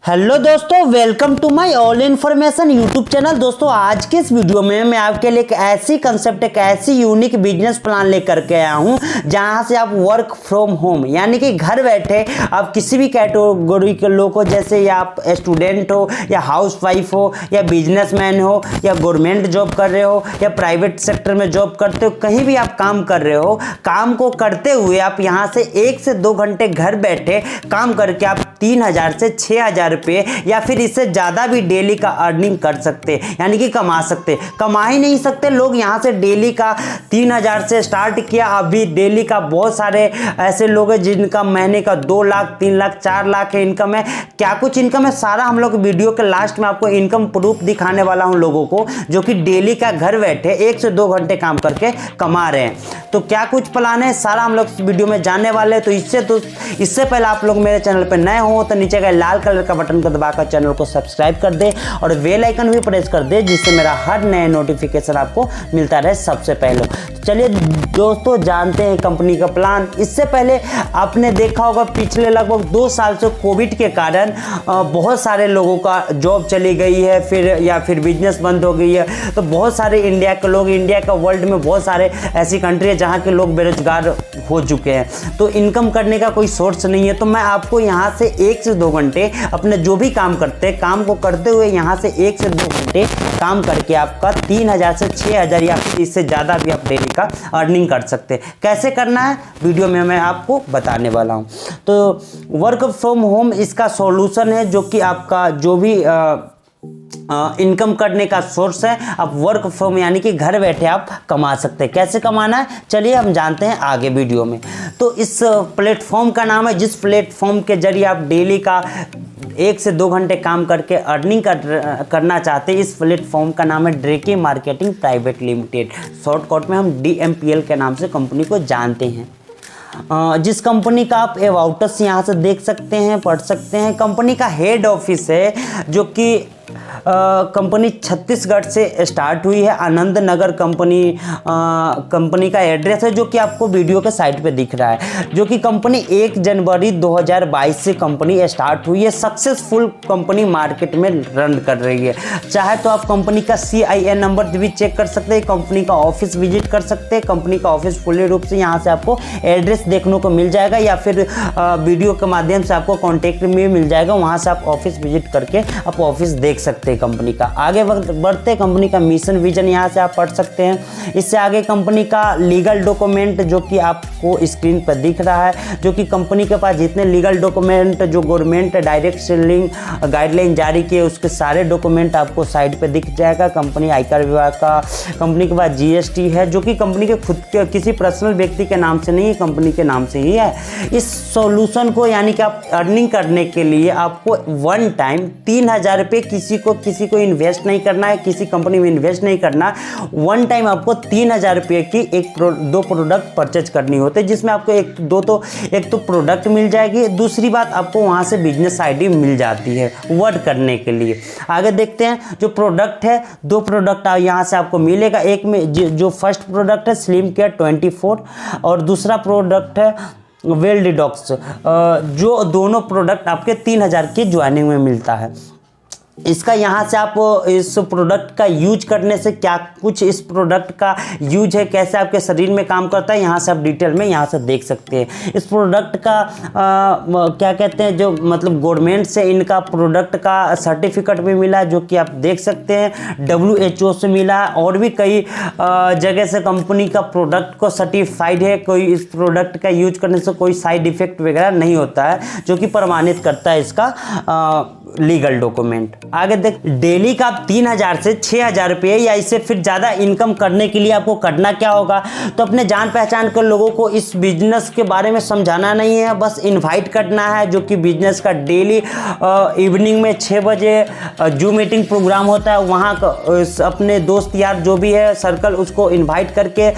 Hello दोस्तों, welcome to my all information YouTube channel. दोस्तों, आज के इस वीडियो में मैं आपके लिए एक ऐसी कंसेप्ट, एक ऐसी यूनिक बिजनेस प्लान लेकर के आया हूं जहां से आप वर्क फ्रॉम होम यानी कि घर बैठे आप किसी भी कैटेगरी के लोग हो, जैसे या आप स्टूडेंट हो या हाउस वाइफ हो या बिजनेसमैन हो या गवर्नमेंट जॉब कर रहे हो या प्राइवेट सेक्टर में जॉब करते हो, कहीं भी आप काम कर रहे हो, काम को करते हुए आप यहां से 1 से 2 घंटे घर बैठे काम करके आप 3000 से 6000 रुपये या फिर इससे ज़्यादा भी डेली का अर्निंग कर सकते, यानी कि कमा सकते। कमा ही नहीं सकते लोग यहाँ से डेली का 3000 से स्टार्ट किया, अभी डेली का बहुत सारे ऐसे लोग हैं जिनका महीने का 2 लाख 3 लाख 4 लाख है इनकम है। क्या कुछ इनकम है, सारा हम लोग वीडियो के लास्ट में आपको इनकम प्रूफ दिखाने वाला हूँ लोगों को जो कि डेली का घर बैठे 1 से 2 घंटे काम करके कमा रहे हैं। तो क्या कुछ प्लान है सारा हम लोग इस वीडियो में जानने वाले हैं। तो इससे पहले आप लोग मेरे चैनल पर नए हो तो नीचे का लाल कलर का बटन को दबाकर चैनल को सब्सक्राइब कर दे और बेल आइकन भी प्रेस कर दे, जिससे मेरा हर नए नोटिफिकेशन आपको मिलता रहे सबसे पहले। तो चलिए दोस्तों, जानते हैं कंपनी का प्लान। इससे पहले आपने देखा होगा पिछले लगभग 2 साल से कोविड के कारण बहुत सारे लोगों का जॉब चली गई है, फिर बिजनेस बंद हो गई है। तो बहुत सारे इंडिया के लोग, इंडिया का वर्ल्ड में बहुत सारे ऐसी कंट्री है जहाँ के लोग बेरोजगार हो चुके हैं, तो इनकम करने का कोई सोर्स नहीं है। तो मैं आपको यहाँ से 1 से 2 घंटे अपने जो भी काम करते हैं, काम को करते हुए यहाँ से 1 से 2 घंटे काम करके आपका 3000 से 6000 या फिर इससे ज़्यादा भी आप डेली का अर्निंग कर सकते हैं। कैसे करना है वीडियो में मैं आपको बताने वाला हूँ। तो वर्क फ्रॉम होम इसका सॉल्यूशन है जो कि आपका जो भी इनकम करने का सोर्स है, आप वर्क फ्रॉम यानी कि घर बैठे आप कमा सकते हैं। कैसे कमाना है चलिए हम जानते हैं आगे वीडियो में। तो इस प्लेटफॉर्म का नाम है, जिस प्लेटफॉर्म के जरिए आप डेली का 1 से 2 घंटे काम करके अर्निंग करना चाहते हैं, इस प्लेटफॉर्म का नाम है ड्रेकी मार्केटिंग प्राइवेट लिमिटेड। शॉर्टकट में हम DMPL के नाम से कंपनी को जानते हैं। जिस कंपनी का आप अबाउटस यहाँ से देख सकते हैं, पढ़ सकते हैं। कंपनी का हेड ऑफिस है जो कि कंपनी छत्तीसगढ़ से स्टार्ट हुई है। आनंद नगर कंपनी का एड्रेस है जो कि आपको वीडियो के साइड पे दिख रहा है, जो कि कंपनी 1 जनवरी 2022 से कंपनी स्टार्ट हुई है। सक्सेसफुल कंपनी मार्केट में रन कर रही है। चाहे तो आप कंपनी का CIN नंबर भी चेक कर सकते हैं, कंपनी का ऑफिस विजिट कर सकते हैं। कंपनी का ऑफिस पूर्ण रूप से यहाँ से आपको एड्रेस देखने को मिल जाएगा या फिर वीडियो के माध्यम से आपको कॉन्टेक्ट में मिल जाएगा, वहाँ से आप ऑफिस विजिट करके आप ऑफिस देख सकते हैं कंपनी का। आगे बढ़ते कंपनी का मिशन विजन यहाँ से आप पढ़ सकते हैं। इससे आगे कंपनी का लीगल डॉक्यूमेंट जो कि आपको स्क्रीन पर दिख रहा है, जो कि कंपनी के पास जितने लीगल डॉक्यूमेंट जो गवर्नमेंट डायरेक्ट सेलिंग गाइडलाइन जारी किए उसके सारे डॉक्यूमेंट आपको साइड पे दिख जाएगा। कंपनी आयकर विभाग का, कंपनी के पास GST है जो कि कंपनी के खुद के किसी पर्सनल व्यक्ति के नाम से नहीं है, कंपनी के नाम से ही है। इस सॉल्यूशन को यानी कि आप अर्निंग करने के लिए आपको वन टाइम 3000 रुपये किसी को इन्वेस्ट नहीं करना है, किसी कंपनी में इन्वेस्ट नहीं करना। वन टाइम आपको 3000 रुपये की 1-2 प्रोडक्ट परचेज करनी होते हैं, जिसमें आपको एक तो प्रोडक्ट मिल जाएगी, दूसरी बात आपको वहां से बिजनेस ID मिल जाती है वर्क करने के लिए। आगे देखते हैं जो प्रोडक्ट है, 2 प्रोडक्ट यहाँ से आपको मिलेगा। एक में जो फर्स्ट प्रोडक्ट है स्लिम केयर 24 और दूसरा प्रोडक्ट है वेल डिटॉक्स, जो दोनों प्रोडक्ट आपके 3000 की ज्वाइनिंग में मिलता है। इसका यहाँ से आप इस प्रोडक्ट का यूज करने से क्या कुछ इस प्रोडक्ट का यूज है, कैसे आपके शरीर में काम करता है, यहाँ से आप डिटेल में यहाँ से देख सकते हैं। इस प्रोडक्ट का क्या कहते हैं, जो मतलब गवर्नमेंट से इनका प्रोडक्ट का सर्टिफिकेट भी मिला है जो कि आप देख सकते हैं। WHO से मिला है और भी कई जगह से कंपनी का प्रोडक्ट को सर्टिफाइड है। कोई इस प्रोडक्ट का यूज करने से कोई साइड इफेक्ट वगैरह नहीं होता है, जो कि प्रमाणित करता है इसका लीगल डॉक्यूमेंट। आगे देख, डेली का आप 3000 से 6000 रुपये या इससे फिर ज़्यादा इनकम करने के लिए आपको करना क्या होगा, तो अपने जान पहचान के लोगों को इस बिजनेस के बारे में समझाना नहीं है, बस इनवाइट करना है। जो कि बिजनेस का डेली इवनिंग में 6 बजे जूम मीटिंग प्रोग्राम होता है, वहाँ अपने दोस्त यार जो भी है सर्कल उसको इन्वाइट करके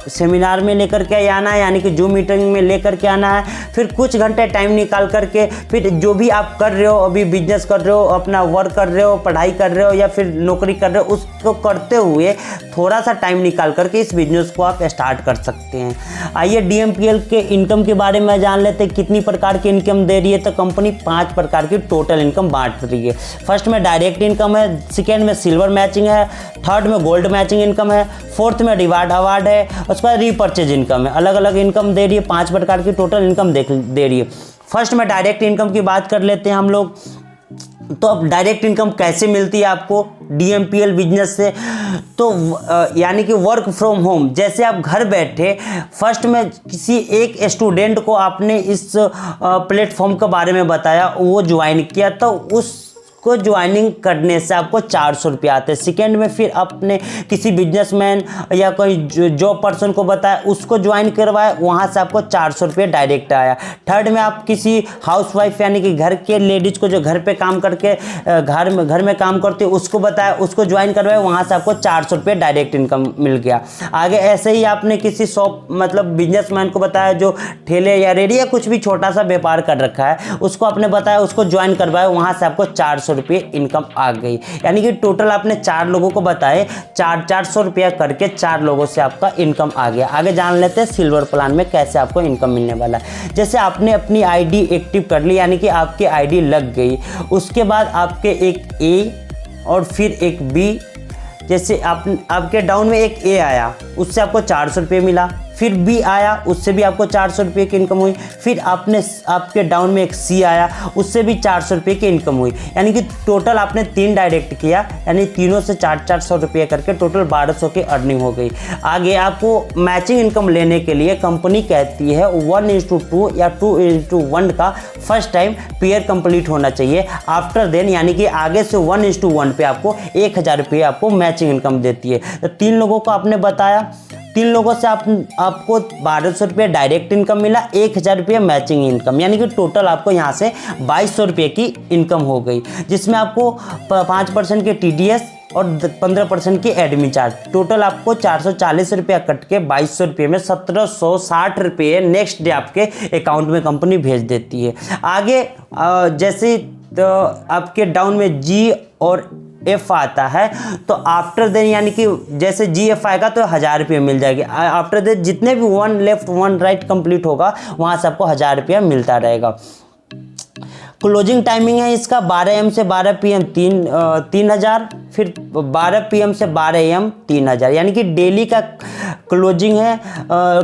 सेमिनार में लेकर के आना है, यानी कि जूम मीटिंग में लेकर के आना है। फिर कुछ घंटे टाइम निकाल करके फिर जो भी आप कर रहे हो अभी बिजनेस कर रहे हो, अपना वर्क कर रहे हो, पढ़ाई कर रहे हो या फिर नौकरी कर रहे हो, उसको करते हुए थोड़ा सा टाइम निकाल करके इस बिजनेस को आप स्टार्ट कर सकते हैं। आइए DMPL के इनकम के बारे में जान लेते हैं, कितनी प्रकार की इनकम दे रही है। तो कंपनी 5 प्रकार की टोटल इनकम बांट रही है। फर्स्ट में डायरेक्ट इनकम है, सेकेंड में सिल्वर मैचिंग है, थर्ड में गोल्ड मैचिंग इनकम है, फोर्थ में रिवार्ड अवार्ड है, उसके बाद रीपर्चेज इनकम है। अलग अलग इनकम दे रही है, 5 प्रकार की टोटल इनकम दे रही है। फर्स्ट में डायरेक्ट इनकम की बात कर लेते हैं हम लोग। तो अब डायरेक्ट इनकम कैसे मिलती है आपको DMPL बिजनेस से? तो यानी कि वर्क फ्रॉम होम, जैसे आप घर बैठे फर्स्ट में किसी एक स्टूडेंट को आपने इस प्लेटफॉर्म के बारे में बताया, वो ज्वाइन किया, तो उसको ज्वाइनिंग करने से आपको 400 रुपये आते हैं। सेकेंड में फिर आपने किसी बिजनेसमैन या कोई जॉब पर्सन को बताया, उसको ज्वाइन करवाया, वहाँ से आपको 400 रुपये डायरेक्ट आया। थर्ड में आप किसी हाउसवाइफ यानी कि घर के लेडीज़ को जो घर पे काम करके घर में काम करते हो, उसको बताया, उसको ज्वाइन करवाया, वहाँ से आपको 400 रुपये डायरेक्ट इनकम मिल गया। आगे ऐसे ही आपने किसी शॉप मतलब बिजनेसमैन को बताया जो ठेले या रेडी या कुछ भी छोटा सा व्यापार कर रखा है, उसको आपने बताया, उसको ज्वाइन करवाया, वहाँ से आपको 400 रुपये इनकम आ गई। यानी कि टोटल आपने 4 लोगों को बताए, 400 रुपया करके 4 लोगों से आपका इनकम आ गया। आगे जान लेते हैं सिल्वर प्लान में कैसे आपको इनकम मिलने वाला है। जैसे आपने अपनी आईडी एक्टिव कर ली, यानी कि आपकी आईडी लग गई, उसके बाद आपके एक ए और फिर एक बी, जैसे आपके डाउन में एक ए आया, उससे आपको 400 रुपये मिला, फिर बी आया, उससे भी आपको 400 रुपये की इनकम हुई, फिर आपके डाउन में एक सी आया, उससे भी 400 रुपये की इनकम हुई। यानी कि टोटल आपने 3 डायरेक्ट किया, यानी तीनों से 400 रुपये करके टोटल 1200 की अर्निंग हो गई। आगे आपको मैचिंग इनकम लेने के लिए कंपनी कहती है 1:2 या 2:1 का फर्स्ट टाइम पेयर कंप्लीट होना चाहिए। आफ्टर देन यानी कि आगे से 1:1 पे आपको 1000 रुपये आपको मैचिंग इनकम देती है। तो 3 लोगों को आपने बताया, 3 लोगों से आपको 1200 रुपये डायरेक्ट इनकम मिला, 1000 रुपये मैचिंग इनकम, यानी कि टोटल आपको यहाँ से 2200 रुपये की इनकम हो गई, जिसमें आपको 5% के TDS और 15% की एडमिन चार्ज, टोटल आपको 440 रुपया कट के 2200 रुपये में 1760 रुपये नेक्स्ट डे आपके अकाउंट में कंपनी भेज देती है। आगे जैसे तो आपके डाउन में G और F आता है, तो आफ्टर देन यानी कि जैसे GF आएगा तो 1000 रुपये मिल जाएगी। आफ्टर देन जितने भी 1 लेफ्ट 1 राइट कंप्लीट होगा, वहाँ से आपको 1000 रुपया मिलता रहेगा। क्लोजिंग टाइमिंग है इसका 12 AM से 12 PM 3000, फिर 12 PM से 12 AM 3000, यानी कि डेली का क्लोजिंग है।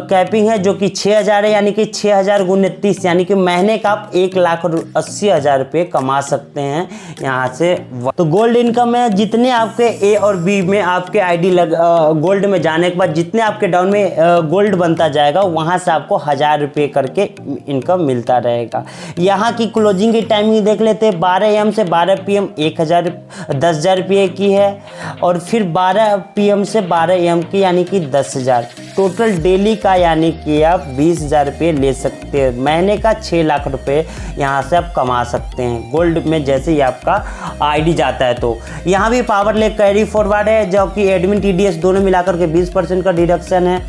कैपिंग है जो कि 6000 है, यानी कि 6000 गुने 30, यानी कि महीने का आप 1,80,000 रुपये कमा सकते हैं यहाँ से। तो गोल्ड इनकम है, जितने आपके ए और बी में आपके आईडी गोल्ड में जाने के बाद जितने आपके डाउन में गोल्ड बनता जाएगा, वहाँ से आपको 1000 रुपये करके इनकम मिलता रहेगा। यहाँ की क्लोजिंग की टाइमिंग देख लेते हैं, 12 AM से 12 PM 10,000 रुपये की है, और फिर 12 PM से 12 AM की यानी कि 10,000। टोटल डेली का यानी कि आप 20,000 रुपये ले सकते हैं। महीने का 6 लाख रुपये यहाँ से आप कमा सकते हैं गोल्ड में, जैसे ही आपका आईडी जाता है। तो यहाँ भी पावर ले कैरी फॉरवर्ड है, जो कि एडमिन TDS दोनों मिलाकर के 20% का डिडक्शन है।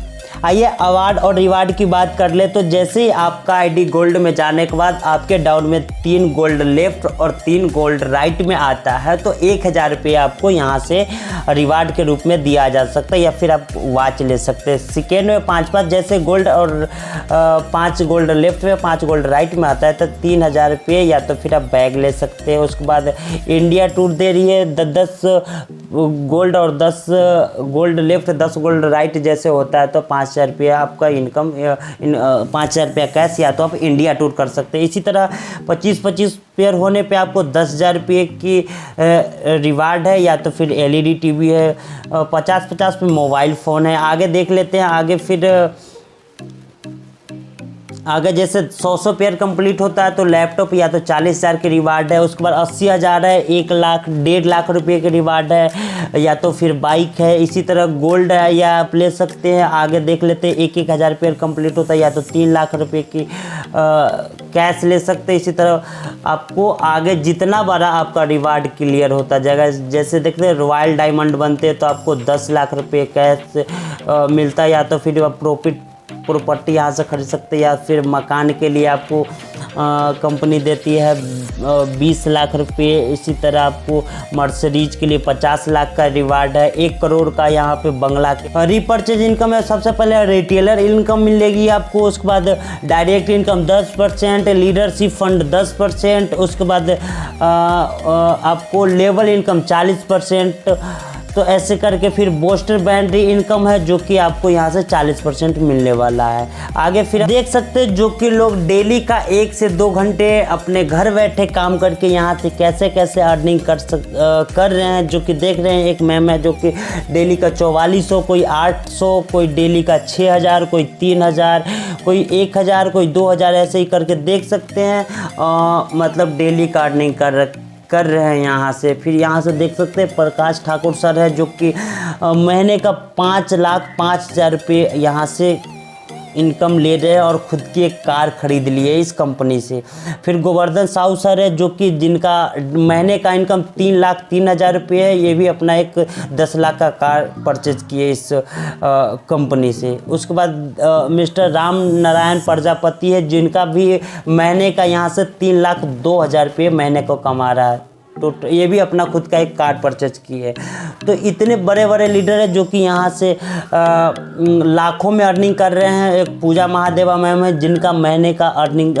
आइए अवार्ड और रिवार्ड की बात कर ले। तो जैसे ही आपका आईडी गोल्ड में जाने के बाद आपके डाउन में 3 गोल्ड लेफ्ट और 3 गोल्ड राइट में आता है, तो 1000 रुपये आपको यहाँ से रिवार्ड के रूप में दिया जा सकता है, या फिर आप वॉच ले सकते हैं। सेकेंड में 5 जैसे गोल्ड और 5 गोल्ड लेफ्ट में 5 गोल्ड राइट में आता है, तो 3000 रुपये, या तो फिर आप बैग ले सकते हैं। उसके बाद इंडिया टूर दे रही है 10 गोल्ड और 10 गोल्ड लेफ्ट 10 गोल्ड राइट जैसे होता है, तो 5000 रुपया आपका इनकम 5000 रुपया कैश, या तो आप इंडिया टूर कर सकते हैं। इसी तरह 25 पेयर होने पे आपको 10,000 रुपये की रिवार्ड है, या तो फिर LED TV है। 50 पे मोबाइल फ़ोन है। आगे देख लेते हैं, आगे फिर आगे जैसे 100 पेयर कंप्लीट होता है तो लैपटॉप या तो 40,000 की रिवार्ड है। उसके बाद 80,000 है, 1 लाख 1.5 लाख रुपये की रिवार्ड है, या तो फिर बाइक है। इसी तरह गोल्ड है, या आप ले सकते हैं। आगे देख लेते हैं 1,000 पेयर कंप्लीट होता है, या तो 3 लाख रुपये की कैश ले सकते हैं। इसी तरह आपको आगे जितना बड़ा आपका रिवार्ड क्लियर होता जाएगा, जैसे देखते हैं रॉयल डायमंड बनते हैं तो आपको 10 लाख रुपये कैश मिलता है, या तो फिर आप प्रॉपर्टी यहाँ से खरीद सकते हैं, या फिर मकान के लिए आपको कंपनी देती है 20 लाख रुपये। इसी तरह आपको मर्सिडीज के लिए 50 लाख का रिवार्ड है। 1 करोड़ का यहाँ पे बंगला के रीपर्चेज इनकम है। सबसे पहले रिटेलर इनकम मिलेगी आपको, उसके बाद डायरेक्ट इनकम 10%, लीडरशिप फंड 10%, उसके बाद आपको लेवल इनकम 40%। तो ऐसे करके फिर बूस्टर बैटरी इनकम है जो कि आपको यहाँ से 40% मिलने वाला है। आगे फिर देख सकते हैं जो कि लोग डेली का 1 से 2 घंटे अपने घर बैठे काम करके यहाँ से कैसे कैसे अर्निंग कर रहे हैं, जो कि देख रहे हैं। एक मैम है जो कि डेली का 4400, कोई 800, कोई डेली का 6000, कोई 3000, कोई 1000, कोई 2000, ऐसे ही करके देख सकते हैं। मतलब डेली का अर्निंग कर रहे हैं यहाँ से। फिर यहाँ से देख सकते हैं प्रकाश ठाकुर सर है जो कि महीने का 5,05,000 रुपये यहाँ से इनकम ले रहे हैं और ख़ुद की एक कार खरीद ली है इस कंपनी से। फिर गोवर्धन साहू सर है जो कि जिनका महीने का इनकम 3,03,000 रुपये है। ये भी अपना एक 10 लाख का कार परचेज किए इस कंपनी से। उसके बाद मिस्टर राम नारायण प्रजापति है जिनका भी महीने का यहाँ से 3,02,000 रुपये महीने को कमा रहा है। तो ये भी अपना खुद का एक कार परचेज की है। तो इतने बड़े बड़े लीडर हैं जो कि यहाँ से लाखों में अर्निंग कर रहे हैं। एक पूजा महादेवा मैम है जिनका महीने का अर्निंग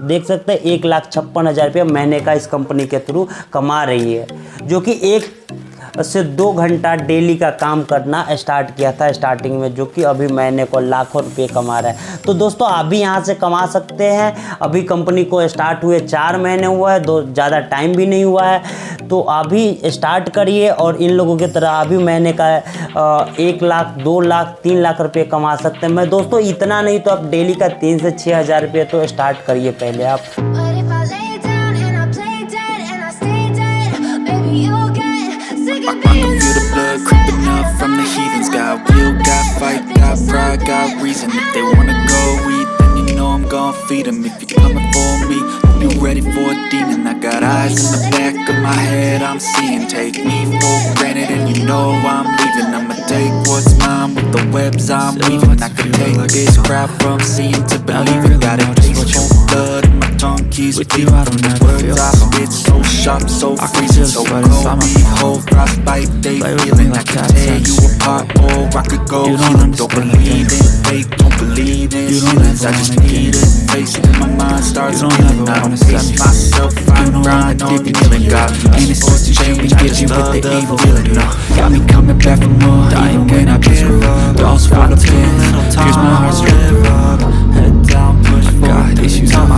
देख सकते हैं 1,56,000 रुपये महीने का इस कंपनी के थ्रू कमा रही है, जो कि 1 से 2 घंटा डेली का काम करना स्टार्ट किया था स्टार्टिंग में, जो कि अभी महीने को लाखों रुपये कमा रहा है। तो दोस्तों आप भी यहाँ से कमा सकते हैं। अभी कंपनी को स्टार्ट हुए 4 महीने हुआ है, ज़्यादा टाइम भी नहीं हुआ है। तो अभी स्टार्ट करिए और इन लोगों की तरह अभी महीने का 1 लाख, 2 लाख, 3 लाख रुपये कमा सकते हैं। मैं दोस्तों इतना नहीं तो आप डेली का 3 से 6,000 रुपये तो स्टार्ट करिए पहले आप। I can feel the blood creeping up from the heathens. Got will, got fight, got pride, got reason. If they wanna go eat, then you know I'm gon' feed them. If you're coming for me, be ready for a demon. I got eyes in the back of my head, I'm seeing. Take me for granted and you know I'm leaving. I'ma take what's mine with the webs I'm weaving. I can take this crap from seeing to believing. Got a taste for blood in my tongue keys with you. I don't ever feel I spit so sharp, so freezing, so cold. Behold, frostbite, they feeling. I can tear you apart or I could go heal them. Don't believe in fake, don't believe in feelings. I just need a taste and my mind starts feeling. I don't face myself, I grind on the killing. Got innocence to shame and get you with the evil feeling. No, got me coming back for more, even when I give up. Dolls fall to pin, here's my heart straight up. Head down, push forward, issues on my